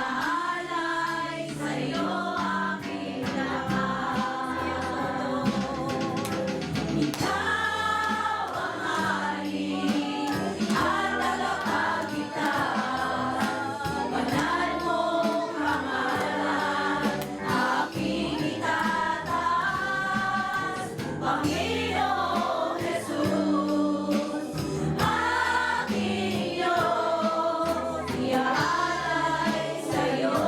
iaalay sa'yo aking lahat. Ikaw ang hari at tagapagligtas, banal mong pangalan aking itataas, Panginoong Jesus, aking Diyos, iaalay sa'yo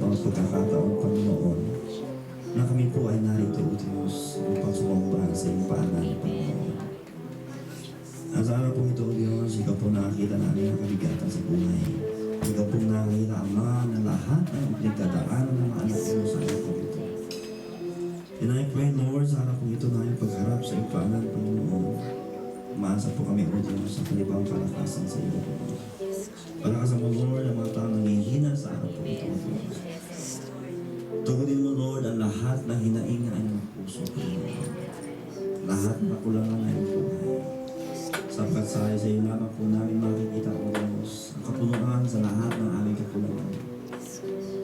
bawat pagkakataon, Panginoon, na kami po ay narito, O Diyos, upang sumamba sa iyong paanan, Panginoon. At sa araw po ito, O Diyos, ikaw po nakakita namin ang kabigatan sa buhay. Ikaw po nakakita ang mga na lahat ng pinagdadaanan ng mga anak mo sa araw po ito. And I pray, Lord, sa araw po ito na yung pagharap sa iyong paanan, Panginoon. Umaasa po kami, O Diyos, sa kanibang palakasan sa iyo. Palakasan mo, Lord, ang mga tao nanghihina sa araw po ito, O Diyos. Tugunin mo, Lord, ang lahat ng hinaingan ng puso, Panginoon. Lahat na kulangan ng iyong buhay. Sapagkat sa iyo lamang po namin makikita, O Diyos, ang kapunuan sa lahat ng aming kakulangan.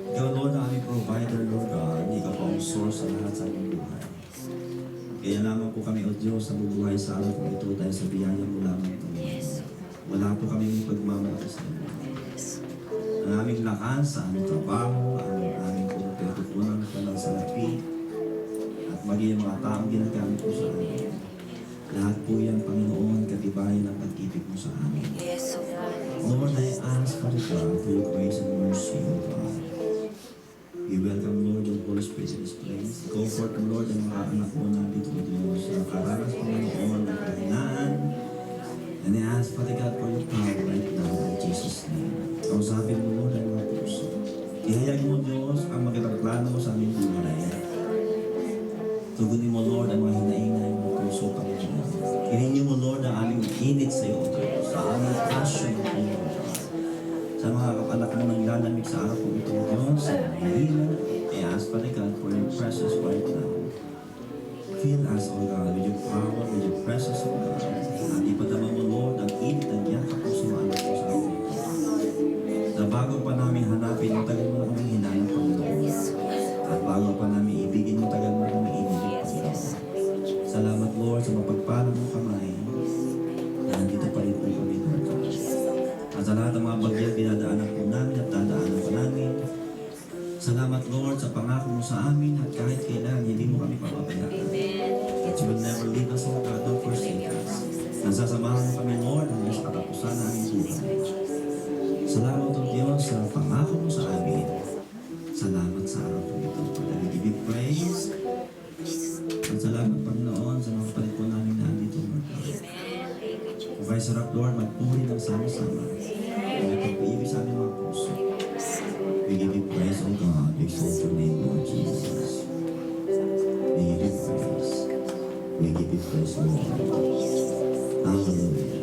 Ikaw, Lord, ang aming provider, Lord God. Ikaw po ang source sa lahat sa aming buhay. Kaya lamang po kami, O Diyos, sa bubuhay sa araw po ito dahil sa biyaya mo lamang, Panginoon. Wala po kami pagmamalaki sa iyo. Ang aming lakas, sa aming trabaho, ang aming pagkukunan ka ng salapi, at maging mga taong ginagamit mo sa amin. Lahat po yan, Panginoon, katibayan ng pag-ibig mo sa amin. Lord, I ask, Father God, for your grace and mercy, O God. We welcome, Lord, your Holy Spirit in this place. Comfort, Lord, ang mga anak mo na dito, O Diyos, sa karanas, Panginoon, ng kahinaan. And I ask, Father God, for your power right now, in Jesus' name. Kausapin mo, Lord, ang mga puso. Ihayag mo, Diyos, ang magandang plano mo sa aming buhay. Tugunin mo, Lord, ang mga hinaingay ng puso, Panginoon. Hiningi mo, Lord, ang aming init sa iyo, Diyos, sa aming passion, Panginoon. Sa mga kapanak mo nang lalamig sa araw po ito, Diyos, sa mahina, I ask, Father God, for your presence right now. Fill us, O God, with your power, with your presence, O God. At ipadama mo, Lord, ang init ng yakap po sa mga anak po sa araw ito. Na bago pa namin hanapin, ang tagal mo na kaming hinanap, Panginoon. At bago pa namin ibigin mo, tagal mo na kaming inibig, Panginoon. Salamat, Lord, sa mapagpalang mo kamay. Na nandito pa rin po kami, Lord. At sa lahat ng mga bagyang dinadaanan po namin at dadaanan pa namin. Salamat, Lord, sa pangako mo sa amin at kahit kailan, hindi mo kami papabayaan. That you will never leave us, O God, or forsake us. Nasasamahan mo kami, Lord, hanggang sa katapusan na aming buhay. Salamat, O Diyos, sa pangako mo sa amin. Salamat sa araw po ito. We give you praise. At salamat, Panginoon, sa mga palit po namin na andito, Lord. Kung kayo sarap, Lord, magpuri ng sama-sama. Kung may pag-iibig sa aming mga puso. We give you praise, O God. We exalt your name, Lord Jesus. We give you praise. We give you praise, Lord. Hallelujah.